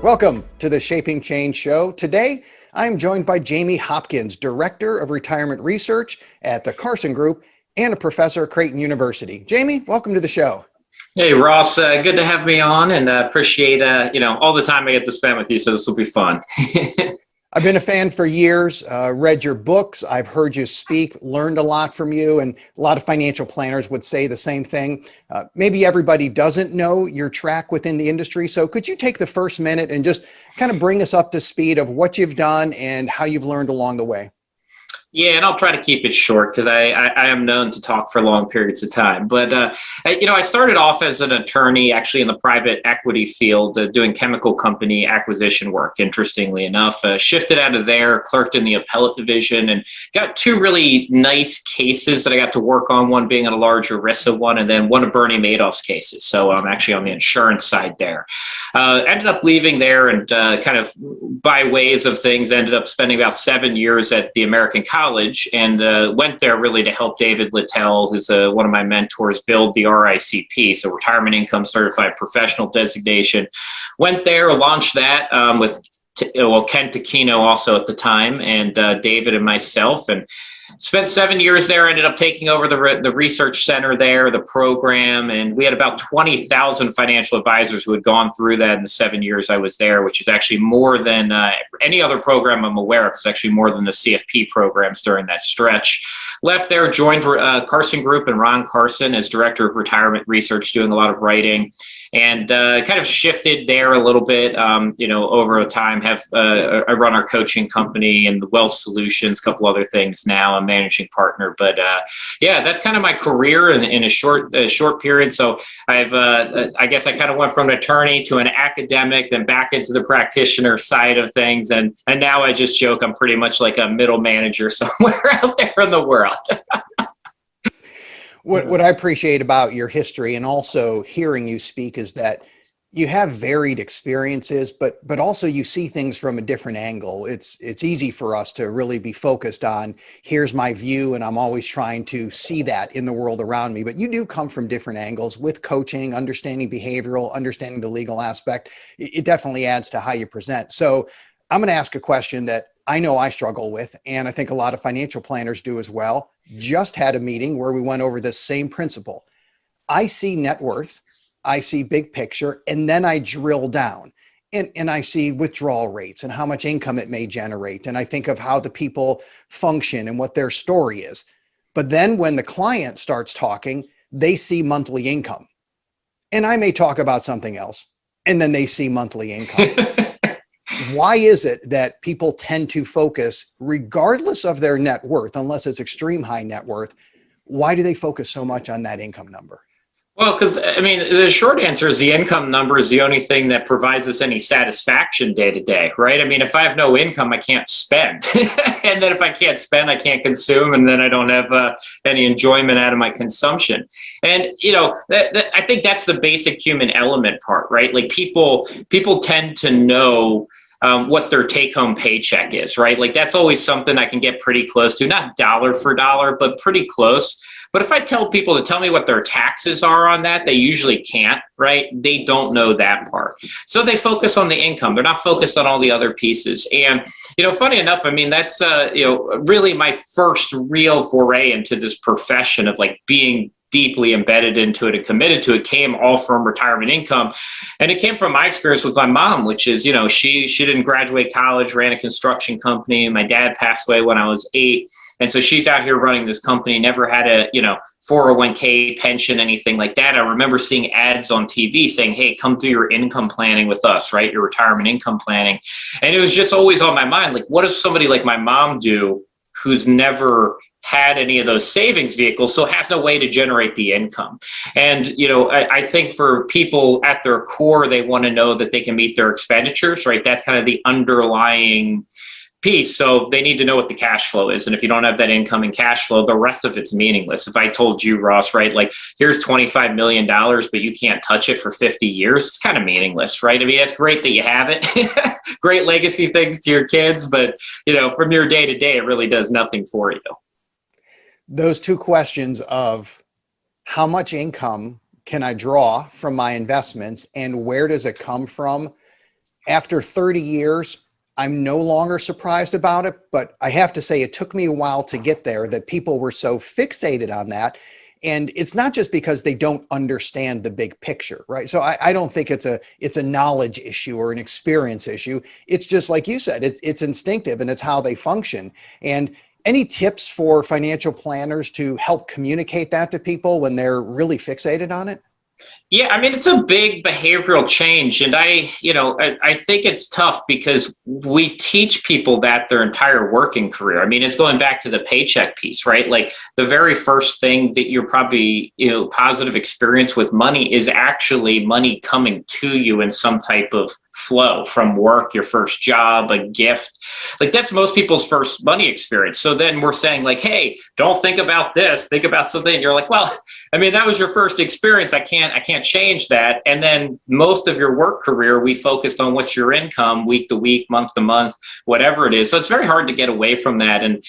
Welcome to the Shaping Change Show. Today, I'm joined by Jamie Hopkins, Director of Retirement Research at the Carson Group and a professor at Creighton University. Jamie, welcome to the show. Hey, Ross, good to have me on, and appreciate all the time I get to spend with you, so this will be fun. I've been a fan for years, read your books, I've heard you speak, learned a lot from you, and a lot of financial planners would say the same thing. Maybe everybody doesn't know your track within the industry, so could you take the first minute and just kind of bring us up to speed of what you've done and how you've learned along the way? Yeah, and I'll try to keep it short because I am known to talk for long periods of time. But, I started off as an attorney actually in the private equity field doing chemical company acquisition work, interestingly enough. Shifted out of there, clerked in the appellate division, and got two really nice cases that I got to work on, one being a large ERISA one, and then one of Bernie Madoff's cases. So I'm actually on the insurance side there. Ended up leaving there and kind of by ways of things, ended up spending about 7 years at the American College and went there really to help David Littell, who's one of my mentors, build the RICP, so Retirement Income Certified Professional designation. Went there, launched that with Ken Takino also at the time, and David and myself, and spent 7 years there. Ended up taking over the research center there, the program, and we had about 20,000 financial advisors who had gone through that in the 7 years I was there, which is actually more than any other program I'm aware of. It's actually more than the CFP programs during that stretch. Left there, joined Carson Group and Ron Carson as Director of Retirement Research, doing a lot of writing, and kind of shifted there a little bit, over time. I run our coaching company and the Wealth Solutions, a couple other things now. I'm managing partner, but that's kind of my career in a short period. So I guess I kind of went from an attorney to an academic, then back into the practitioner side of things, and now I just joke I'm pretty much like a middle manager somewhere out there in the world. What I appreciate about your history and also hearing you speak is that you have varied experiences, but also you see things from a different angle. It's easy for us to really be focused on, here's my view, and I'm always trying to see that in the world around me. But you do come from different angles with coaching, understanding behavioral, understanding the legal aspect. It definitely adds to how you present. So I'm going to ask a question that I know I struggle with, and I think a lot of financial planners do as well. Just had a meeting where we went over this same principle. I see net worth, I see big picture, and then I drill down and I see withdrawal rates and how much income it may generate. And I think of how the people function and what their story is. But then when the client starts talking, they see monthly income. And I may talk about something else, and then they see monthly income. Why is it that people tend to focus, regardless of their net worth, unless it's extreme high net worth, why do they focus so much on that income number? Well, because the short answer is the income number is the only thing that provides us any satisfaction day to day, right? If I have no income, I can't spend. And then if I can't spend, I can't consume. And then I don't have any enjoyment out of my consumption. And, I think that's the basic human element part, right? Like people tend to know what their take-home paycheck is, right? Like that's always something I can get pretty close to, not dollar for dollar, but pretty close. But if I tell people to tell me what their taxes are on that, they usually can't, right? They don't know that part. So they focus on the income. They're not focused on all the other pieces. And, funny enough, that's, really my first real foray into this profession of like being deeply embedded into it and committed to it came all from retirement income. And it came from my experience with my mom, which is, she didn't graduate college, ran a construction company. My dad passed away when I was 8. And so she's out here running this company, never had a, 401k pension, anything like that. I remember seeing ads on TV saying, hey, come do your income planning with us, right? Your retirement income planning. And it was just always on my mind. Like, what does somebody like my mom do who's never had any of those savings vehicles, so has no way to generate the income? And, I think for people at their core, they want to know that they can meet their expenditures, right? That's kind of the underlying piece. So they need to know what the cash flow is. And if you don't have that income and cash flow, the rest of it's meaningless. If I told you, Ross, right, like here's $25 million, but you can't touch it for 50 years, it's kind of meaningless, right? It's great that you have it. Great legacy things to your kids, but from your day to day, it really does nothing for you. Those two questions of how much income can I draw from my investments and where does it come from After 30 years, I'm no longer surprised about it, but I have to say it took me a while to get there, that people were so fixated on that. And it's not just because they don't understand the big picture, right? So I don't think it's a knowledge issue or an experience issue. It's just like you said, it's instinctive and it's how they function. And any tips for financial planners to help communicate that to people when they're really fixated on it? Yeah, I mean, it's a big behavioral change. And I think it's tough because we teach people that their entire working career. I mean, it's going back to the paycheck piece, right? Like the very first thing that you're probably, positive experience with money is actually money coming to you in some type of flow from work, your first job, a gift. Like that's most people's first money experience. So then we're saying like, hey, don't think about this, think about something. And you're like, well, I mean, that was your first experience. I can't change that. And then most of your work career, we focused on what's your income week to week, month to month, whatever it is. So it's very hard to get away from that. And,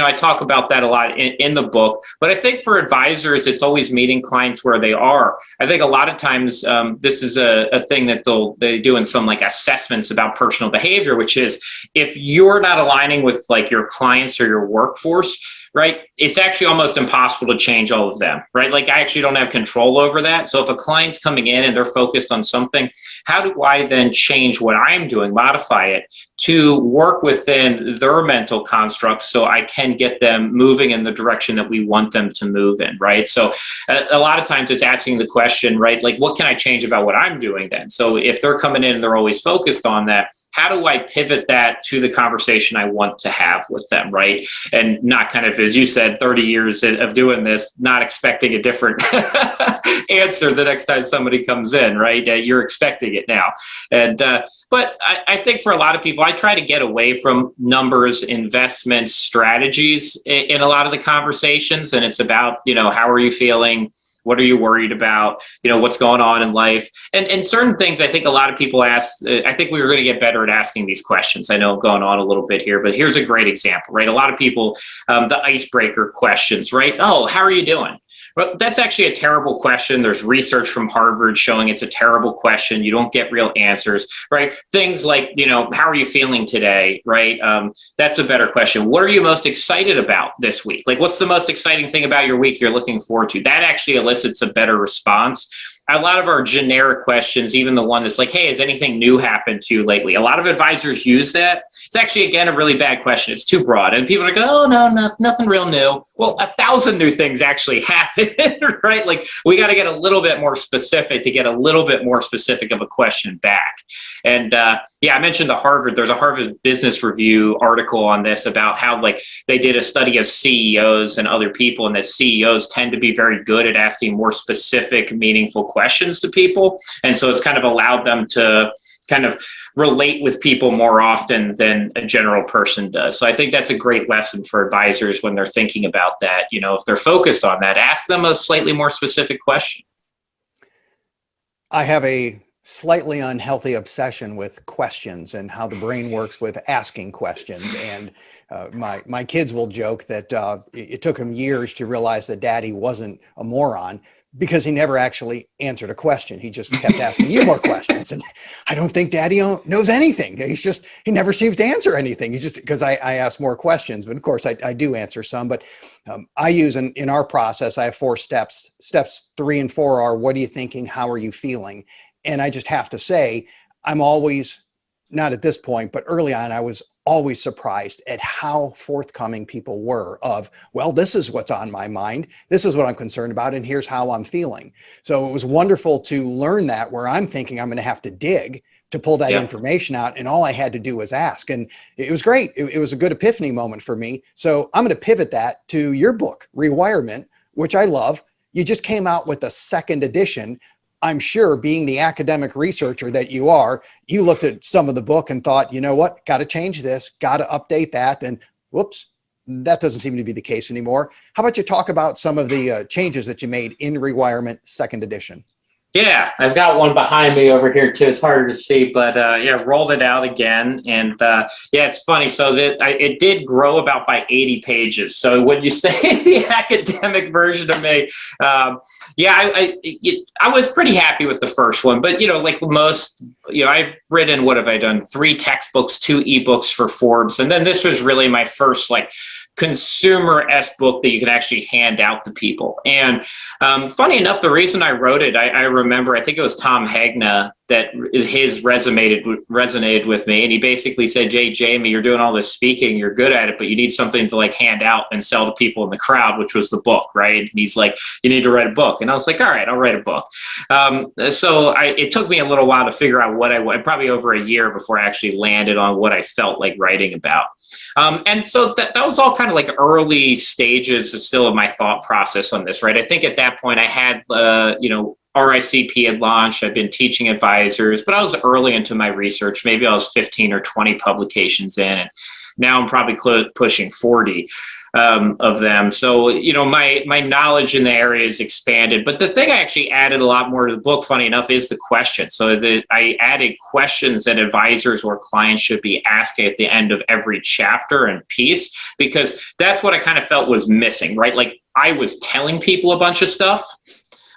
I talk about that a lot in the book, but I think for advisors, it's always meeting clients where they are. I think a lot of times this is a thing that they do in some like assessments about personal behavior, which is if you're not aligning with like your clients or your workforce, right, it's actually almost impossible to change all of them, right? Like I actually don't have control over that. So if a client's coming in and they're focused on something, how do I then change what I'm doing, modify it to work within their mental constructs so I can get them moving in the direction that we want them to move in, right? So a lot of times it's asking the question, right, like what can I change about what I'm doing then? So if they're coming in and they're always focused on that, how do I pivot that to the conversation I want to have with them, right? And not kind of, as you said, 30 years of doing this, not expecting a different answer the next time somebody comes in, right? You're expecting it now. And but I think for a lot of people, I try to get away from numbers, investments, strategies in a lot of the conversations. And it's about, how are you feeling? What are you worried about? What's going on in life? And certain things I think a lot of people ask, I think we were going to get better at asking these questions. I know I'm going on a little bit here, but here's a great example, right? A lot of people, the icebreaker questions, right? Oh, how are you doing? Well, that's actually a terrible question. There's research from Harvard showing it's a terrible question. You don't get real answers, right? Things like, how are you feeling today, right? That's a better question. What are you most excited about this week? Like, what's the most exciting thing about your week you're looking forward to? That actually elicits a better response. A lot of our generic questions, even the one that's like, hey, has anything new happened to you lately? A lot of advisors use that. It's actually, again, a really bad question. It's too broad. And people are like, oh, no, nothing real new. Well, 1,000 new things actually happen, right? Like we got to get a little bit more specific to get a little bit more specific of a question back. And I mentioned there's a Harvard Business Review article on this about how like they did a study of CEOs and other people, and that CEOs tend to be very good at asking more specific, meaningful questions to people. And so it's kind of allowed them to kind of relate with people more often than a general person does. So I think that's a great lesson for advisors when they're thinking about that. If they're focused on that, ask them a slightly more specific question. I have a slightly unhealthy obsession with questions and how the brain works with asking questions. And my kids will joke that it took them years to realize that Daddy wasn't a moron, because he never actually answered a question. He just kept asking you more questions. And I don't think Daddy knows anything. He never seems to answer anything. He's just, because I ask more questions, but of course I do answer some, but I use in our process, I have 4 steps. Steps 3 and 4 are, what are you thinking? How are you feeling? And I just have to say, I'm always, not at this point, but early on, I was always surprised at how forthcoming people were of, well, this is what's on my mind. This is what I'm concerned about. And here's how I'm feeling. So it was wonderful to learn that, where I'm thinking I'm going to have to dig to pull that information out. And all I had to do was ask. And it was great. It was a good epiphany moment for me. So I'm going to pivot that to your book, Rewirement, which I love. You just came out with a 2nd edition. I'm sure, being the academic researcher that you are, you looked at some of the book and thought, you know what, got to change this, got to update that. And whoops, that doesn't seem to be the case anymore. How about you talk about some of the changes that you made in Rewirement 2nd edition? Yeah, I've got one behind me over here too. It's harder to see, but yeah, rolled it out again, and yeah, it's funny. So that it did grow about by 80 pages. So when you say the academic version of me, yeah, I was pretty happy with the first one, but like most, I've written, what have I done? 3 textbooks, 2 ebooks for Forbes, and then this was really my first like consumer-esque book that you can actually hand out to people. And funny enough, the reason I wrote it, I remember, I think it was Tom Hagna that his resonated with me. And he basically said, "Hey, Jamie, you're doing all this speaking, you're good at it, but you need something to like hand out and sell to people in the crowd," which was the book, right? And he's like, "You need to write a book." And I was like, "All right, I'll write a book." So it took me a little while to figure out what probably over a year before I actually landed on what I felt like writing about. And so that was all kind of like early stages still of my thought process on this, right? I think at that point I had, RICP had launched. I've been teaching advisors, but I was early into my research. Maybe I was 15 or 20 publications in, and now I'm probably pushing 40 of them. So, my knowledge in the area is expanded. But the thing I actually added a lot more to the book, funny enough, is the questions. So that I added questions that advisors or clients should be asking at the end of every chapter and piece, because that's what I kind of felt was missing, right? Like I was telling people a bunch of stuff,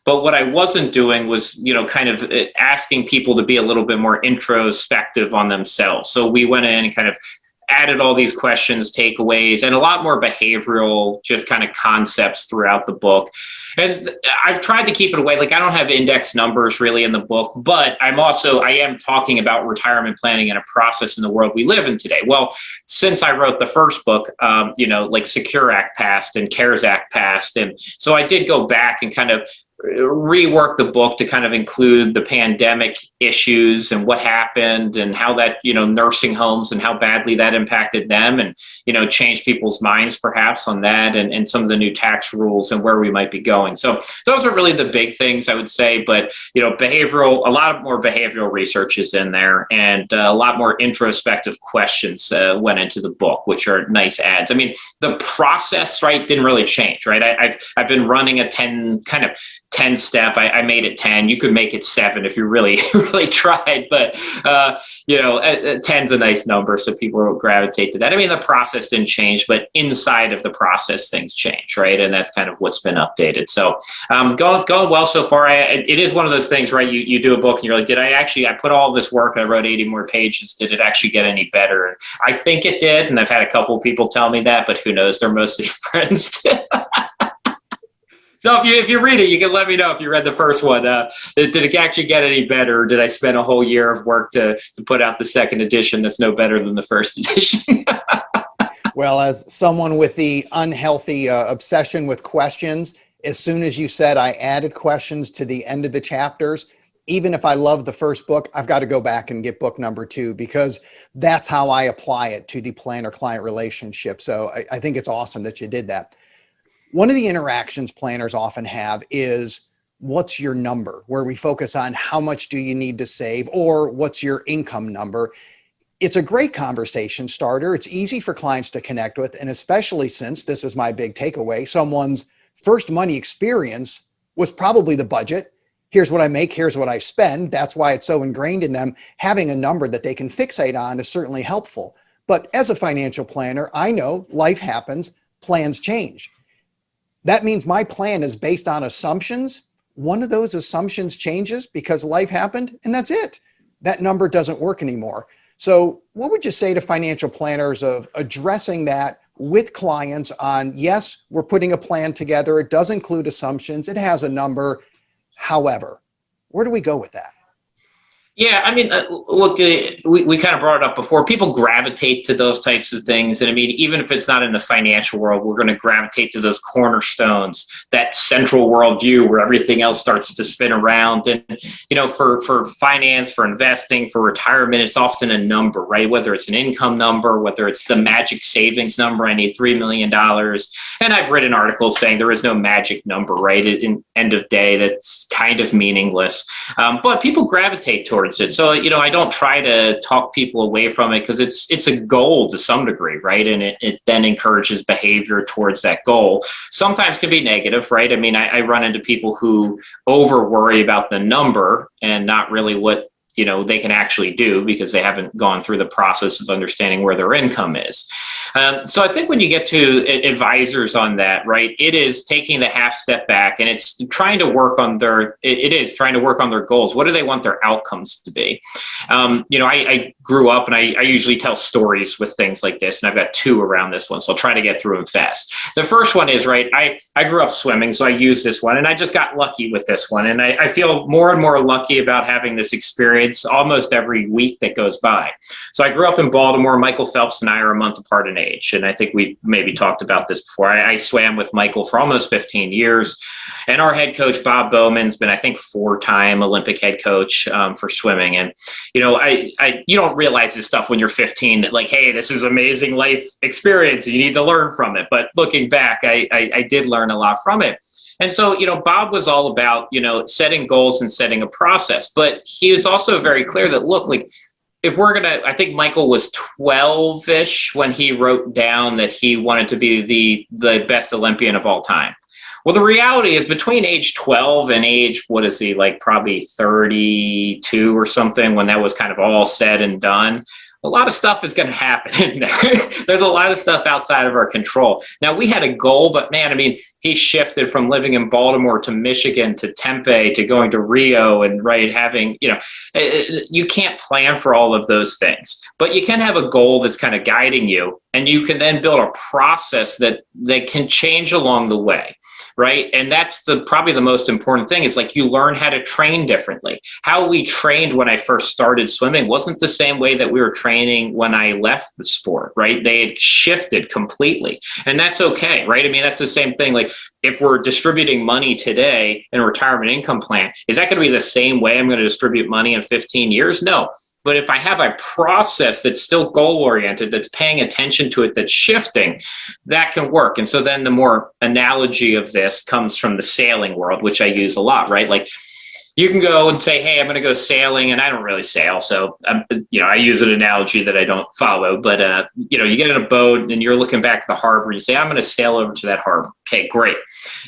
but what I wasn't doing was, kind of asking people to be a little bit more introspective on themselves. So we went in and kind of added all these questions, takeaways, and a lot more behavioral, just kind of concepts throughout the book. And I've tried to keep it away. Like I don't have index numbers really in the book, but I am talking about retirement planning and a process in the world we live in today. Well, since I wrote the first book, like Secure Act passed and CARES Act passed. And so I did go back and kind of rework the book to kind of include the pandemic issues and what happened and how that, nursing homes and how badly that impacted them, and, change people's minds perhaps on that, and some of the new tax rules and where we might be going. So those are really the big things I would say, but, a lot more behavioral research is in there, and a lot more introspective questions went into the book, which are nice adds. I mean, the process, right, didn't really change, right? I've been running a 10 step. I made it 10. You could make it 7 if you really, really tried. But, 10's a nice number, so people will gravitate to that. I mean, the process didn't change, but inside of the process, things change, right? And that's kind of what's been updated. So going well so far. It is one of those things, right? You do a book and you're like, I put all this work and I wrote 80 more pages. Did it actually get any better? And I think it did. And I've had a couple of people tell me that, but who knows? They're mostly friends. So if you read it, you can let me know if you read the first one. Did it actually get any better? Or did I spend a whole year of work to put out the second edition that's no better than the first edition? Well, as someone with the unhealthy obsession with questions, as soon as you said I added questions to the end of the chapters, even if I love the first book, I've got to go back and get book number 2, because that's how I apply it to the planner-client relationship. So I think it's awesome that you did that. One of the interactions planners often have is, what's your number? Where we focus on how much do you need to save, or what's your income number? It's a great conversation starter. It's easy for clients to connect with. And especially since, this is my big takeaway, someone's first money experience was probably the budget. Here's what I make, here's what I spend. That's why it's so ingrained in them. Having a number that they can fixate on is certainly helpful. But as a financial planner, I know life happens, plans change. That means my plan is based on assumptions. One of those assumptions changes because life happened, and that's it. That number doesn't work anymore. So what would you say to financial planners of addressing that with clients on, yes, we're putting a plan together. It does include assumptions. It has a number. However, where do we go with that? Yeah, I mean, look, we kind of brought it up before. People gravitate to those types of things. And I mean, even if it's not in the financial world, we're going to gravitate to those cornerstones, that central worldview where everything else starts to spin around. And, for finance, for investing, for retirement, it's often a number, right? Whether it's an income number, whether it's the magic savings number, I need $3 million. And I've written articles saying there is no magic number, right? In end of day, that's kind of meaningless. But people gravitate towards towards it. So, I don't try to talk people away from it because it's a goal to some degree, right? And it then encourages behavior towards that goal. Sometimes can be negative, right? I mean, I run into people who over worry about the number and not really what they can actually do because they haven't gone through the process of understanding where their income is. So I think when you get to advisors on that, right, it is taking the half step back and it's trying to work on their goals. What do they want their outcomes to be? I grew up and I usually tell stories with things like this, and I've got two around this one, so I'll try to get through them fast. The first one is, right, I grew up swimming, so I use this one, and I just got lucky with this one. And I feel more and more lucky about having this experience almost every week that goes by. So I grew up in Baltimore. Michael Phelps and I are a month apart in age. And I think we maybe talked about this before. I swam with Michael for almost 15 years. And our head coach, Bob Bowman's been, I think, 4-time Olympic head coach for swimming. And, you don't realize this stuff when you're 15 that like, hey, this is amazing life experience and you need to learn from it. But looking back, I did learn a lot from it. And so, Bob was all about, setting goals and setting a process, but he was also very clear that, look, like if we're going to, I think Michael was 12-ish when he wrote down that he wanted to be the best Olympian of all time. Well, the reality is between age 12 and age, what is he, like probably 32 or something, when that was kind of all said and done, a lot of stuff is going to happen in there. There's a lot of stuff outside of our control. Now, we had a goal, but man, I mean, he shifted from living in Baltimore to Michigan to Tempe to going to Rio and having, you can't plan for all of those things, but you can have a goal that's kind of guiding you, and you can then build a process that can change along the way. Right. And that's probably the most important thing is like you learn how to train differently. How we trained when I first started swimming wasn't the same way that we were training when I left the sport. Right. They had shifted completely. And that's OK. Right. I mean, that's the same thing. Like if we're distributing money today in a retirement income plan, is that going to be the same way I'm going to distribute money in 15 years? No. But if I have a process that's still goal-oriented, that's paying attention to it, that's shifting, that can work. And so then the more analogy of this comes from the sailing world, which I use a lot, right? Like you can go and say, hey, I'm going to go sailing, and I don't really sail. So, I use an analogy that I don't follow. But, you get in a boat and you're looking back at the harbor and you say, I'm going to sail over to that harbor. Okay, great.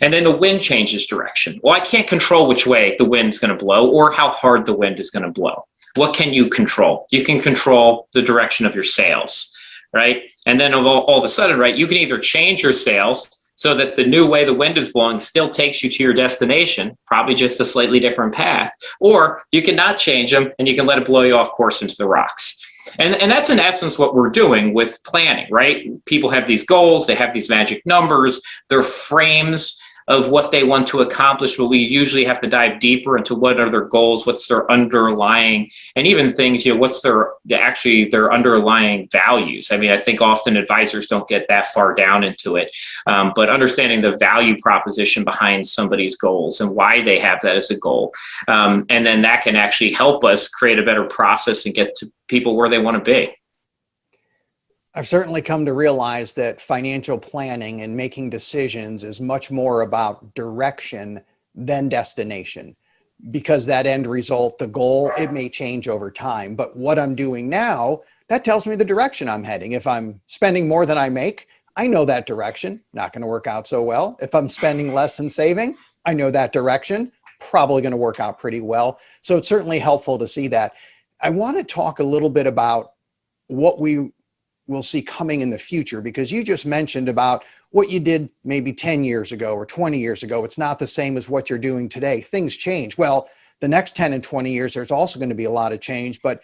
And then the wind changes direction. Well, I can't control which way the wind's going to blow or how hard the wind is going to blow. What can you control? You can control the direction of your sails, right? And then all of a sudden, right, you can either change your sails so that the new way the wind is blowing still takes you to your destination, probably just a slightly different path, or you can not change them and you can let it blow you off course into the rocks. And that's in essence what we're doing with planning, right? People have these goals, they have these magic numbers, they're frames of what they want to accomplish, but we usually have to dive deeper into what are their goals, what's their underlying, and even things, what's their underlying values. I mean, I think often advisors don't get that far down into it, but understanding the value proposition behind somebody's goals and why they have that as a goal. And then that can actually help us create a better process and get to people where they want to be. I've certainly come to realize that financial planning and making decisions is much more about direction than destination, because that end result, the goal, it may change over time. But what I'm doing now, that tells me the direction I'm heading. If I'm spending more than I make, I know that direction, not going to work out so well. If I'm spending less and saving, I know that direction, probably going to work out pretty well. So it's certainly helpful to see that. I want to talk a little bit about what we will see coming in the future, because you just mentioned about what you did maybe 10 years ago or 20 years ago. It's not the same as what you're doing today. Things change. Well, the next 10 and 20 years, there's also going to be a lot of change, but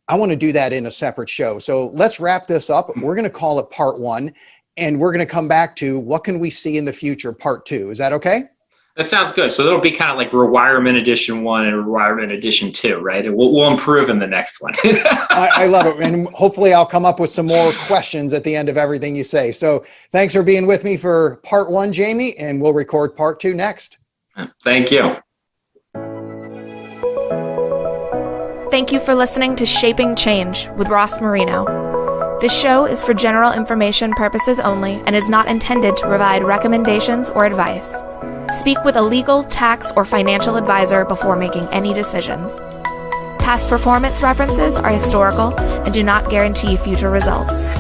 I want to do that in a separate show. So let's wrap this up. We're going to call it part 1, and we're going to come back to what can we see in the future, part 2. Is that okay? That sounds good. So it'll be kind of like Rewirement Edition 1 and Rewirement Edition 2, right? And we'll improve in the next one. I love it. And hopefully I'll come up with some more questions at the end of everything you say. So thanks for being with me for part 1, Jamie, and we'll record part 2 next. Thank you. Thank you for listening to Shaping Change with Ross Marino. This show is for general information purposes only and is not intended to provide recommendations or advice. Speak with a legal, tax, or financial advisor before making any decisions. Past performance references are historical and do not guarantee future results.